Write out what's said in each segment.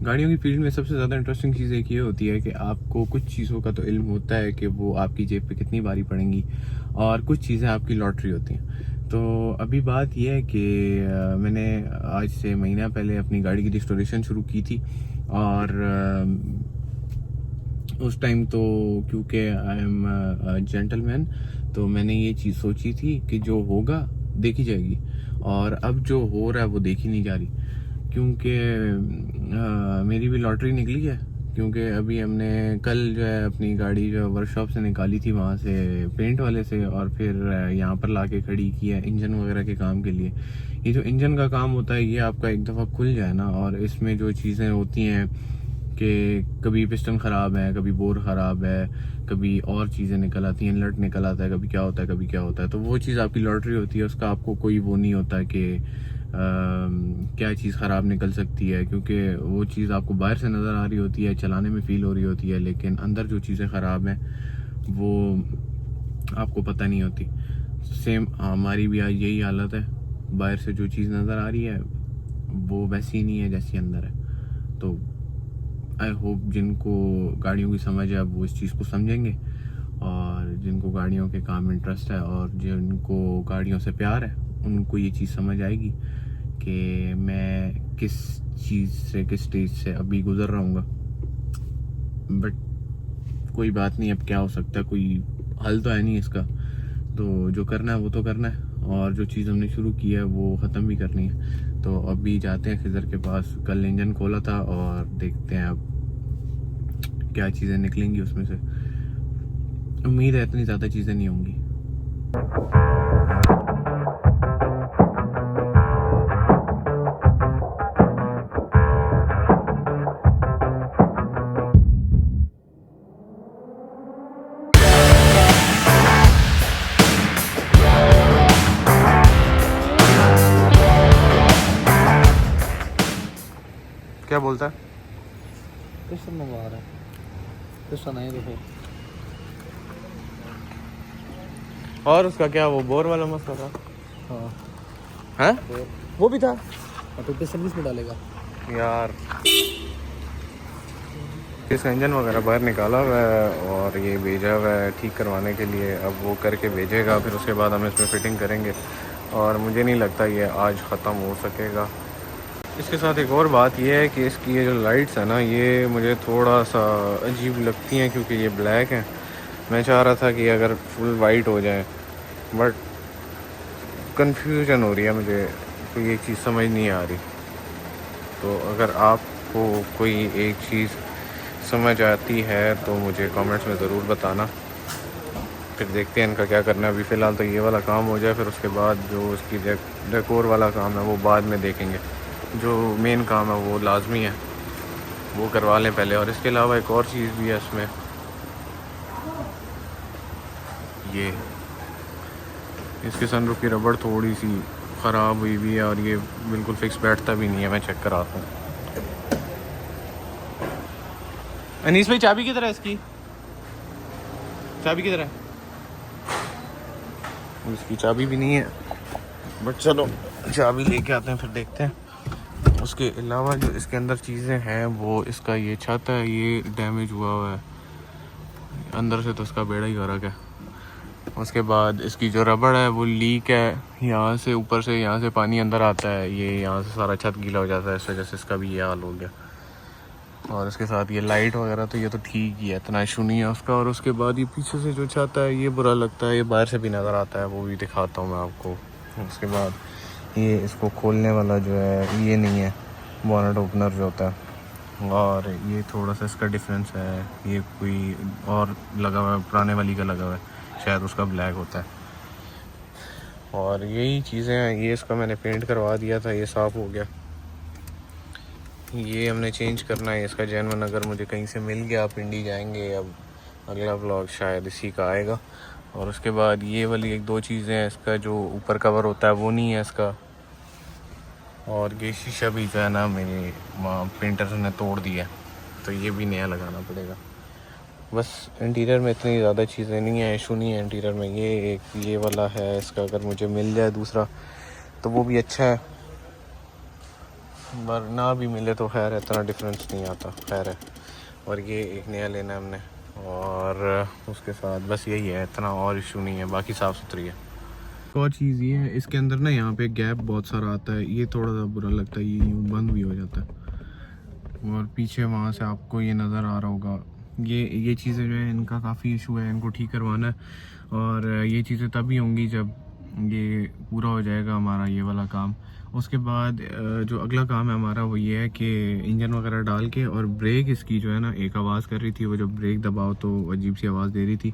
गाड़ियों की फील्ड में सबसे ज़्यादा इंटरेस्टिंग चीज़ एक ये होती है कि आपको कुछ चीज़ों का तो इल्म होता है कि वो आपकी जेब पे कितनी बारी पड़ेंगी, और कुछ चीज़ें आपकी लॉटरी होती हैं। तो अभी बात यह है कि मैंने आज से महीना पहले अपनी गाड़ी की रिस्टोरेशन शुरू की थी, और उस टाइम तो क्योंकि आई एम जेंटलमैन, तो मैंने ये चीज़ सोची थी कि जो होगा देखी जाएगी, और अब जो हो रहा है वो देखी नहीं जा रही, क्योंकि मेरी भी लॉटरी निकली है। क्योंकि अभी हमने कल जो है अपनी गाड़ी जो वर्कशॉप से निकाली थी वहाँ से पेंट वाले से, और फिर यहाँ पर लाके खड़ी की है इंजन वगैरह के काम के लिए। ये जो इंजन का काम होता है ये आपका एक दफ़ा खुल जाए ना, और इसमें जो चीज़ें होती हैं कि कभी पिस्टन ख़राब है, कभी बोर ख़राब है, कभी और चीज़ें निकल आती हैं, इनलेट निकल आता है, कभी क्या होता है कभी क्या होता है, तो वो चीज़ आपकी लॉटरी होती है। उसका आपको कोई वो नहीं होता कि क्या चीज़ ख़राब निकल सकती है, क्योंकि वो चीज़ आपको बाहर से नज़र आ रही होती है, चलाने में फ़ील हो रही होती है, लेकिन अंदर जो चीज़ें ख़राब हैं वो आपको पता नहीं होती। सेम हमारी भी आज यही हालत है, बाहर से जो चीज़ नज़र आ रही है वो वैसी नहीं है जैसी अंदर है। तो आई होप जिनको गाड़ियों की समझ है वो इस चीज़ को समझेंगे, और जिनको गाड़ियों के काम में इंटरेस्ट है और जिनको गाड़ियों से प्यार है उनको ये चीज़ समझ आएगी कि मैं किस चीज़ से, किस स्टेज से अभी गुज़र रहा हूँ। बट कोई बात नहीं, अब क्या हो सकता है, कोई हल तो है नहीं इसका। तो जो करना है वो तो करना है, और जो चीज़ हमने शुरू की है वो ख़त्म भी करनी है। तो अभी जाते हैं खिज़र के पास, कल इंजन खोला था और देखते हैं अब क्या चीज़ें निकलेंगी उसमें से। उम्मीद है इतनी ज़्यादा चीज़ें नहीं होंगी। क्या बोलता है? पिस्टन मंगवा रहा है, पिस्टन नहीं तो फिर और उसका क्या वो बोर वाला मसला था? हाँ हैं? वो भी था और तो पिस्टन किस में डालेगा यार। इसका इंजन वगैरह बाहर निकाला हुआ है और ये भेजा हुआ है ठीक करवाने के लिए। अब वो करके भेजेगा, फिर उसके बाद हम इसमें फ़िटिंग करेंगे, और मुझे नहीं लगता ये आज ख़त्म हो सकेगा। इसके साथ एक और बात ये है कि इसकी ये जो लाइट्स है ना, ये मुझे थोड़ा सा अजीब लगती हैं क्योंकि ये ब्लैक हैं। मैं चाह रहा था कि अगर फुल वाइट हो जाए, बट कन्फ्यूजन हो रही है मुझे, तो ये चीज़ समझ नहीं आ रही। तो अगर आपको कोई एक चीज़ समझ आती है तो मुझे कमेंट्स में ज़रूर बताना, फिर देखते हैं इनका क्या करना है। अभी फ़िलहाल तो ये वाला काम हो जाए, फिर उसके बाद जो उसकी डेकोर वाला काम है वो बाद में देखेंगे। जो मेन काम है वो लाजमी है, वो करवा लें पहले। और इसके अलावा एक और चीज़ भी है इसमें, ये इसके सनरूफ की रबड़ थोड़ी सी ख़राब हुई हुई है और ये बिल्कुल फिक्स बैठता भी नहीं है। मैं चेक कराता हूँ। अनीस भाई चाबी किधर है इसकी? चाबी किधर है? इसकी चाबी भी नहीं है, बट चलो चाबी लेके आते हैं फिर देखते हैं। उसके अलावा जो इसके अंदर चीज़ें हैं वो इसका ये छत है, ये डैमेज हुआ है अंदर से, तो इसका बेड़ा ही गर्क है। उसके बाद इसकी जो रबड़ है वो लीक है, यहाँ से ऊपर से यहाँ से पानी अंदर आता है, ये यहाँ से सारा छत गीला हो जाता है, इस वजह से इसका भी ये हाल हो गया। और इसके साथ ये लाइट वगैरह तो ये तो ठीक ही है, इतना इशू नहीं है उसका। और उसके बाद ये पीछे से जो छत है ये बुरा लगता है, ये बाहर से भी नज़र आता है, वो भी दिखाता हूँ मैं आपको। उसके बाद ये इसको खोलने वाला जो है ये नहीं है, बोनट ओपनर जो होता है, और ये थोड़ा सा इसका डिफरेंस है, ये कोई और लगा हुआ है, पुराने वाली का लगा हुआ है, शायद उसका ब्लैक होता है। और यही चीज़ें हैं। ये इसका मैंने पेंट करवा दिया था, ये साफ़ हो गया। ये हमने चेंज करना है इसका जेनवन, अगर मुझे कहीं से मिल गया, पिंडी जाएंगे। अब अगला व्लॉग शायद इसी का आएगा। और उसके बाद ये वाली एक दो चीज़ें हैं, इसका जो ऊपर कवर होता है वो नहीं है इसका, और ये शीशा भी जो है ना मेरे वहाँ पेंटर ने तोड़ दिया, तो ये भी नया लगाना पड़ेगा। बस इंटीरियर में इतनी ज़्यादा चीज़ें नहीं हैं, इशू नहीं है इंटीरियर में। ये एक ये वाला है, इसका अगर मुझे मिल जाए दूसरा तो वो भी अच्छा है। पर ना भी मिले तो खैर इतना डिफरेंस नहीं आता, खैर है। और ये एक नया लेना है हमने, और उसके साथ बस यही है, इतना और इशू नहीं है, बाकी साफ़ सुथरी है। एक और चीज़ ये है, इसके अंदर ना यहाँ पे गैप बहुत सारा आता है, ये थोड़ा सा बुरा लगता है, ये यूँ बंद भी हो जाता है। और पीछे वहाँ से आपको ये नज़र आ रहा होगा, ये चीज़ें जो है इनका काफ़ी इशू है, इनको ठीक करवाना है। और ये चीज़ें तभी होंगी जब ये पूरा हो जाएगा हमारा ये वाला काम। उसके बाद जो अगला काम है हमारा वो ये है कि इंजन वगैरह डाल के, और ब्रेक इसकी जो है ना एक आवाज़ कर रही थी, वो जब ब्रेक दबाओ तो अजीब सी आवाज़ दे रही थी।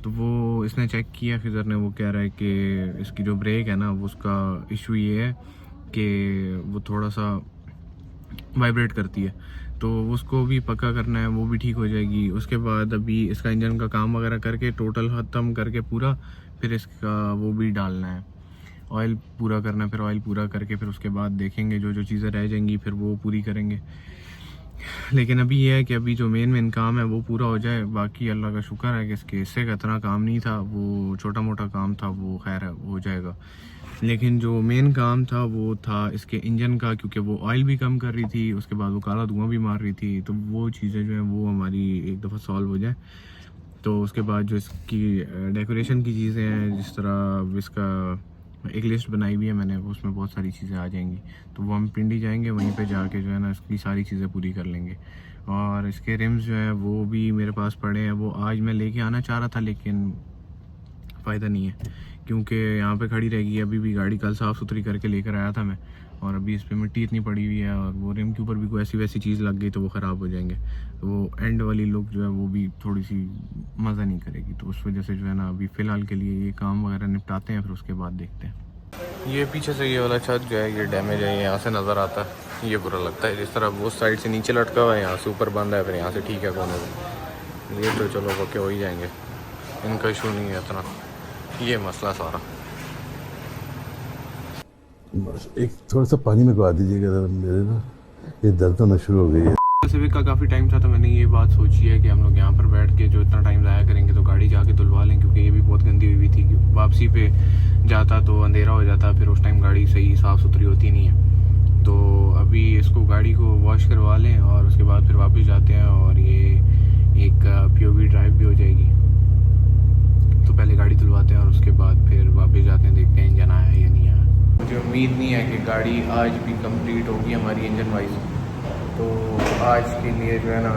तो वो इसने चेक किया खिज़र ने, वो कह रहा है कि इसकी जो ब्रेक है ना वो उसका इशू ये है कि वो थोड़ा सा वाइब्रेट करती है, तो उसको भी पक्का करना है, वो भी ठीक हो जाएगी। उसके बाद अभी इसका इंजन का काम वगैरह करके टोटल ख़त्म करके पूरा, फिर इसका वो भी डालना है, ऑयल पूरा करना है। फिर ऑयल पूरा करके फिर उसके बाद देखेंगे जो जो चीज़ें रह जाएंगी फिर वो पूरी करेंगे। लेकिन अभी ये है कि अभी जो मेन काम है वो पूरा हो जाए। बाकी अल्लाह का शुक्र है कि इसके हिस्से का इतना काम नहीं था, वो छोटा मोटा काम था, वो खैर है हो जाएगा। लेकिन जो मेन काम था वो था इसके इंजन का, क्योंकि वो ऑयल भी कम कर रही थी, उसके बाद वो काला धुआं भी मार रही थी। तो वो चीज़ें जो हैं वो हमारी एक दफ़ा सॉल्व हो जाए, तो उसके बाद जो इसकी डेकोरेशन की चीज़ें हैं, जिस तरह इसका एक लिस्ट बनाई हुई है मैंने, उसमें बहुत सारी चीज़ें आ जाएंगी। तो वो हम पिंडी जाएंगे, वहीं पे जाके जो है ना इसकी सारी चीज़ें पूरी कर लेंगे। और इसके रिम्स जो है वो भी मेरे पास पड़े हैं, वो आज मैं लेके आना चाह रहा था लेकिन फ़ायदा नहीं है, क्योंकि यहाँ पे खड़ी रहेगी। अभी भी गाड़ी कल साफ़ सुथरी करके लेकर आया था मैं, और अभी इस पर मिट्टी इतनी पड़ी हुई है, और वो रिम के ऊपर भी कोई ऐसी वैसी चीज़ लग गई तो वो ख़राब हो जाएंगे। तो वो एंड वाली लुक जो है वो भी थोड़ी सी मज़ा नहीं करेगी। तो उस वजह से जो है ना अभी फ़िलहाल के लिए ये काम वगैरह निपटाते हैं, फिर उसके बाद देखते हैं। ये पीछे से ये वाला छत जो है ये डैमेज है, यहाँ से नज़र आता है, ये बुरा लगता है। जिस तरह वो साइड से नीचे लटका हुआ है, यहाँ से ऊपर बंद है, फिर यहाँ से ठीक है कोने में। ये तो चलो ओके हो ही जाएंगे, इनका इशू नहीं है इतना, ये मसला सारा। एक थोड़ा सा पानी में गवा दीजिएगा मेरे ना, ये दर्द होना शुरू हो गई है। सिविक का काफ़ी टाइम था, तो मैंने ये बात सोची है कि हम लोग यहाँ पर बैठ के जो इतना टाइम ज़ाया करेंगे तो गाड़ी जाके धुलवा लें, क्योंकि ये भी बहुत गंदी हुई थी। वापसी पे जाता तो अंधेरा हो जाता, फिर उस टाइम गाड़ी सही साफ़ सुथरी होती नहीं है। तो अभी इसको गाड़ी को वॉश करवा लें और उसके बाद फिर वापस जाते हैं, और ये एक POV ड्राइव भी हो जाएगी। तो पहले गाड़ी धुलवाते हैं और उसके बाद फिर वापस जाते हैं, देखते हैं इंजन आया या नहीं आया। मुझे उम्मीद नहीं है कि गाड़ी आज भी कंप्लीट होगी हमारी इंजन वाइज। तो आज के लिए जो है ना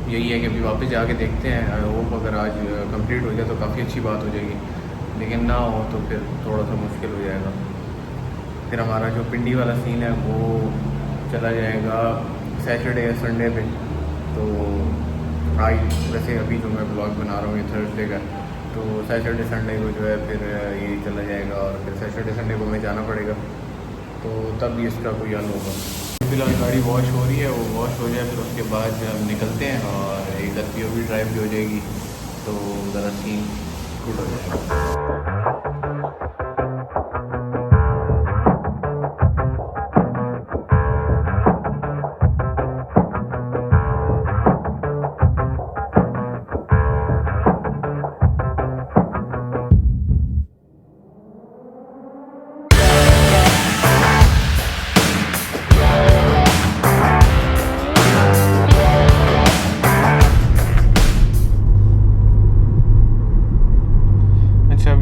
यही है कि अभी वापस जाके देखते हैं। आई होप अगर आज कंप्लीट हो जाए तो काफ़ी अच्छी बात हो जाएगी, लेकिन ना हो तो फिर थोड़ा सा मुश्किल हो जाएगा। फिर हमारा जो पिंडी वाला सीन है वो चला जाएगा सैटरडे या संडे पे। तो आज वैसे अभी जो मैं ब्लॉग बना रहा हूँ ये थर्सडे का, तो सैटरडे संडे को जो है फिर ये चला जाएगा, और फिर सैटरडे संडे को हमें जाना पड़ेगा, तो तब भी इसका कोई हल होगा। फिलहाल गाड़ी वॉश हो रही है, वो वॉश हो जाए फिर उसके बाद हम निकलते हैं, और एक POV ड्राइव भी हो जाएगी, तो ज़रा सीन गुड हो जाएगा।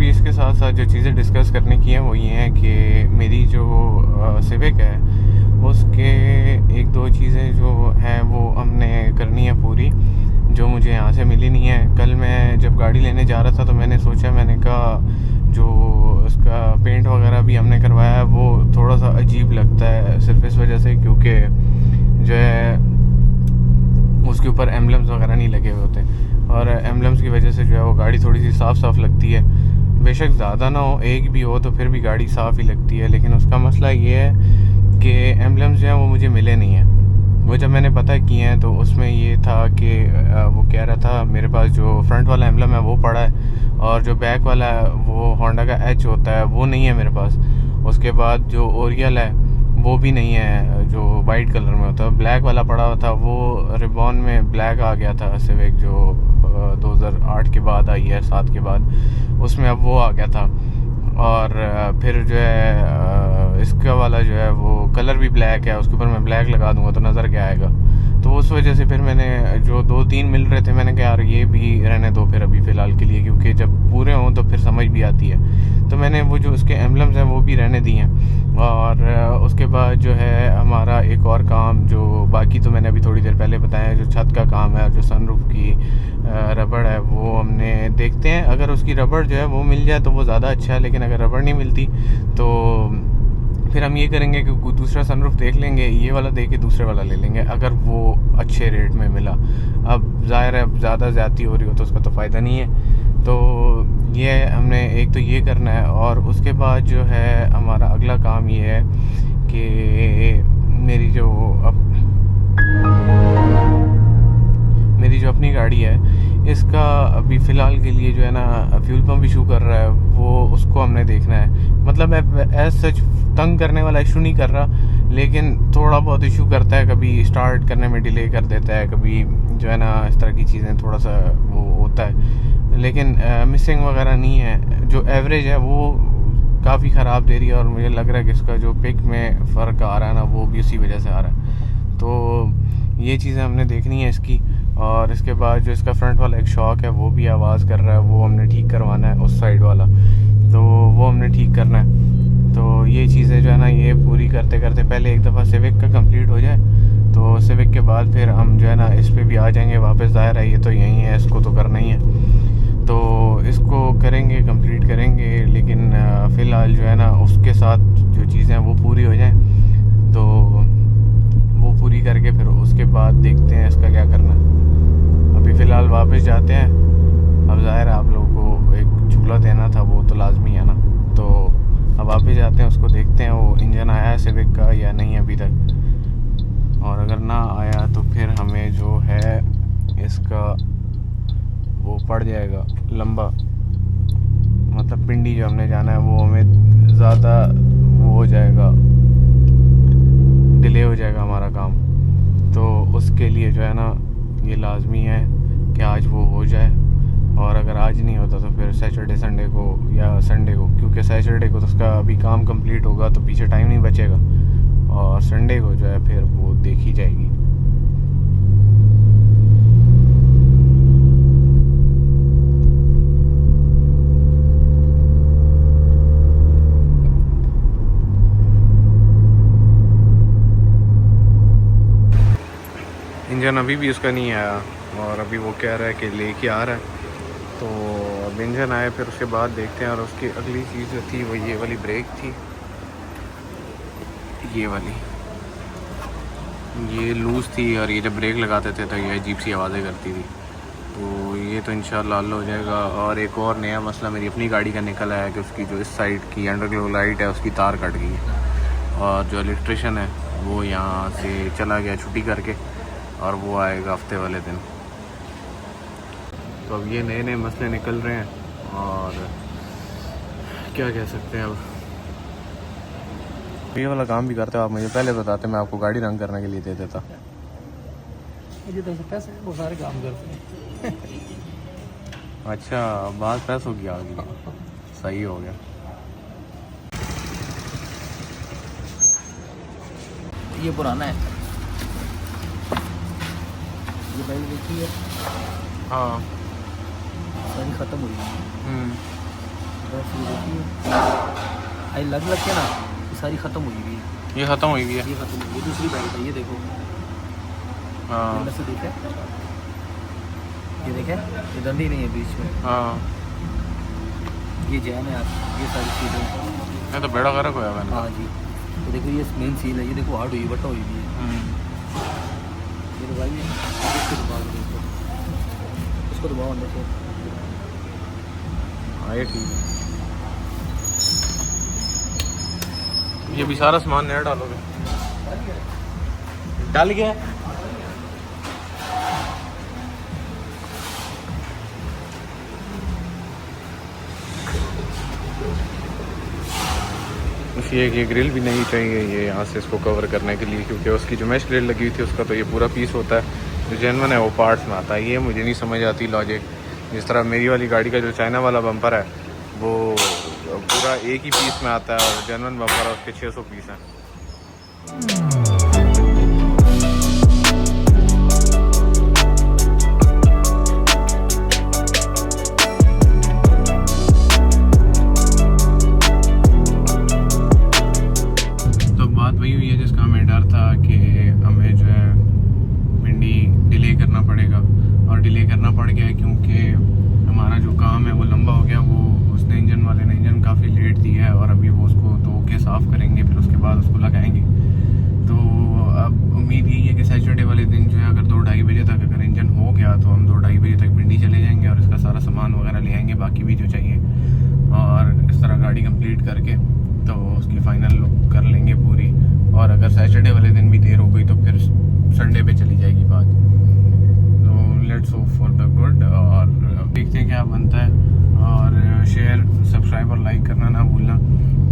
इसके साथ साथ जो चीज़ें डिस्कस करने की हैं वो ये हैं कि मेरी जो सिविक है उसके एक दो चीज़ें जो हैं वो हमने करनी है पूरी, जो मुझे यहाँ से मिली नहीं है। कल मैं जब गाड़ी लेने जा रहा था तो मैंने सोचा, मैंने कहा जो उसका पेंट वगैरह भी हमने करवाया है वो थोड़ा सा अजीब लगता है, सिर्फ इस वजह से क्योंकि जो है उसके ऊपर एम्बलम्स वगैरह नहीं लगे हुए होते, और एम्बलम्स की वजह से जो है वो गाड़ी थोड़ी सी साफ़ लगती है। बेशक ज़्यादा ना हो, एक भी हो तो फिर भी गाड़ी साफ़ ही लगती है। लेकिन उसका मसला ये है कि एम्बलम्स जो हैं वो मुझे मिले नहीं हैं। वो जब मैंने पता किए हैं तो उसमें ये था कि वो कह रहा था मेरे पास जो फ्रंट वाला एम्बलम है वो पड़ा है, और जो बैक वाला है वो होंडा का H होता है वो नहीं है मेरे पास। उसके बाद जो ओरियल है वो भी नहीं है, जो वाइट कलर में होता है। ब्लैक वाला पड़ा हुआ था, वो रिबॉन में ब्लैक आ गया था सिविक, जो 2008 के बाद आई है, 7 के बाद, उसमें अब वो आ गया था। और फिर जो है इसका वाला जो है वो कलर भी ब्लैक है, उसके ऊपर मैं ब्लैक लगा दूंगा तो नज़र क्या आएगा। तो उस वजह से फिर मैंने जो 2-3 मिल रहे थे मैंने कहा यार ये भी रहने दो फिर अभी फ़िलहाल के लिए, क्योंकि जब पूरे हों तो फिर समझ भी आती है। तो मैंने वो जो उसके एम्बलम्स हैं वो भी रहने दिए हैं। और उसके बाद जो है हमारा एक और काम जो बाकी तो मैंने अभी थोड़ी देर पहले बताया, जो छत का काम है और जो सनरूफ की रबड़ है वो हमने देखते हैं। अगर उसकी रबड़ जो है वो मिल जाए तो वो ज़्यादा अच्छा है, लेकिन अगर रबड़ नहीं मिलती तो फिर हम ये करेंगे कि दूसरा सनरूफ देख लेंगे, ये वाला देख के दूसरे वाला ले लेंगे अगर वो अच्छे रेट में मिला। अब ज़ाहिर है ज़्यादा ज़्यादती हो रही हो तो उसका तो फ़ायदा नहीं है। तो ये हमने एक तो ये करना है, और उसके बाद जो है हमारा अगला काम ये है कि मेरी जो अपनी गाड़ी है इसका अभी फ़िलहाल के लिए जो है ना फ्यूल पम्प इशू कर रहा है, वो उसको हमने देखना है। मतलब एज सच तंग करने वाला इशू नहीं कर रहा, लेकिन थोड़ा बहुत इशू करता है, कभी स्टार्ट करने में डिले कर देता है, कभी जो है ना इस तरह की चीज़ें थोड़ा सा वो होता है। लेकिन मिसिंग वगैरह नहीं है, जो एवरेज है वो काफ़ी ख़राब दे रही है, और मुझे लग रहा है कि इसका जो पिक में फ़र्क आ रहा है ना वो भी उसी वजह से आ रहा है। तो ये चीज़ें हमने देखनी है इसकी। और इसके बाद जो इसका फ्रंट वाला एक शॉक है वो भी आवाज़ कर रहा है, वो हमने ठीक करवाना है, उस साइड वाला तो वो हमने ठीक करना है। तो ये चीज़ें जो है ना ये पूरी करते करते पहले एक दफ़ा सिविक का कंप्लीट हो जाए, तो सिविक के बाद फिर हम जो है ना इस पे भी आ जाएंगे वापस। ज़ाहिर है ये तो यही है, इसको तो करना ही है, तो इसको करेंगे, कंप्लीट करेंगे। लेकिन फ़िलहाल जो है ना उसके साथ जो चीज़ें हैं वो पूरी हो जाएं, तो वो पूरी करके फिर उसके बाद देखते हैं इसका क्या करना है। अभी फ़िलहाल वापस जाते हैं। अब ज़ाहिर है आप लोगों को एक झूला देना था, वो तो लाजमी है ना। तो अब वापस जाते हैं, उसको देखते हैं वो इंजन आया है सिविक का या नहीं अभी तक, और अगर ना आया तो फिर हमें जो है इसका वो पड़ जाएगा लंबा, मतलब पिंडी जो हमने जाना है वो हमें ज़्यादा वो हो जाएगा, डिले हो जाएगा हमारा काम। तो उसके लिए जो है ना ये लाजमी है कि आज वो हो जाए, और अगर आज नहीं होता तो फिर सैटरडे संडे को या संडे को, क्योंकि सैटरडे को तो उसका अभी काम कंप्लीट होगा तो पीछे टाइम नहीं बचेगा, और संडे को जो है फिर वो देखी जाएगी। इंजन अभी भी उसका नहीं आया, और अभी वो कह रहा है कि लेके आ रहा है। तो अब इंजन आए फिर उसके बाद देखते हैं। और उसकी अगली चीज़ जो थी वो ये वाली ब्रेक थी, ये वाली ये लूज़ थी, और ये जब ब्रेक लगाते थे तो ये अजीब सी आवाज़ें करती थी। तो ये तो इंशाल्लाह हल हो जाएगा। और एक और नया मसला मेरी अपनी गाड़ी का निकल आया कि उसकी जो इस साइड की अंडरग्लो लाइट है उसकी तार कट गई है, और जो इलेक्ट्रिशियन है वो यहाँ से चला गया छुट्टी करके, और वो आएगा हफ्ते वाले दिन। तो अब ये नए नए मसले निकल रहे हैं, और क्या कह सकते हैं। अब ये वाला काम भी करते हो आप, मुझे पहले बताते, मैं आपको गाड़ी रंग करने के लिए दे देता। मुझे तो पैसे वो सारे काम करते हैं। अच्छा, बात पैसों की आ गई, सही हो गया। ये पुराना है, ये बैल देखी है, हाँ सारी ख़त्म हुई है। बस ये देखी है, आई लग के ना ये सारी ख़त्म हुई हुई है। ये ख़त्म हुई है, ये ख़त्म हुई, ये दूसरी बैल है, ये देखो। हाँ से देखे, ये देखे, ये दंडी नहीं है बीच में। हाँ, ये जैन है आप, ये सारी चीज़ें। ये तो बेड़ा गर्क होया मैंने। हाँ जी, तो देखो ये मेन सील है, ये देखो हार्ड हुई, बटा हुई भी है। ये तो भाई इसको दबाओ, देखो इसको दबाओ अंदर से। हाँ ये ठीक है। ये भी सारा सामान नया डालोगे? डाल गया। बस ये ग्रिल भी नहीं चाहिए ये यहाँ से इसको कवर करने के लिए, क्योंकि उसकी जो मैश ग्रिल लगी हुई थी उसका तो ये पूरा पीस होता है, जो जेन्युइन है वो पार्ट्स में आता है। ये मुझे नहीं समझ आती लॉजिक। जिस तरह मेरी वाली गाड़ी का जो चाइना वाला बम्पर है वो पूरा एक ही पीस में आता है और जेन्युइन बम्पर है उसके 600 पीस हैं। तो बात वही हुई है जिसका हमें डर था कि हमें जो है पिंडी डिले करना पड़ेगा, और डिले करना पड़ गया है क्योंकि हमारा जो काम है वो लंबा हो गया। वो उसने इंजन वाले ने इंजन काफ़ी लेट दी है और अभी वो उसको धो के साफ़ करेंगे, फिर उसके बाद उसको लगाएंगे। तो अब उम्मीद यही है कि सैटरडे वाले दिन जो है अगर 2-2:30 बजे तक अगर इंजन हो गया तो हम 2-2:30 बजे तक पिंडी चले जाएंगे और इसका सारा सामान वगैरह ले आएंगे, बाकी भी जो चाहिए, और इस तरह गाड़ी कंप्लीट करके तो उसकी फ़ाइनल लुक कर लेंगे पूरी। और अगर सैटरडे वाले दिन भी देर हो गई तो फिर संडे पे चली जाएगी बात। तो let's hope for the good, और देखते हैं क्या बनता है। और शेयर, सब्सक्राइब और लाइक करना ना भूलना।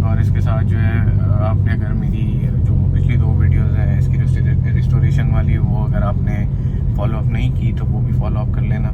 और इसके साथ जो है आपने अगर मेरी जो पिछली 2 वीडियोस हैं इसकी रिस्टोरेशन वाली, वो अगर आपने फॉलो अप नहीं की तो वो भी फॉलो अप कर लेना।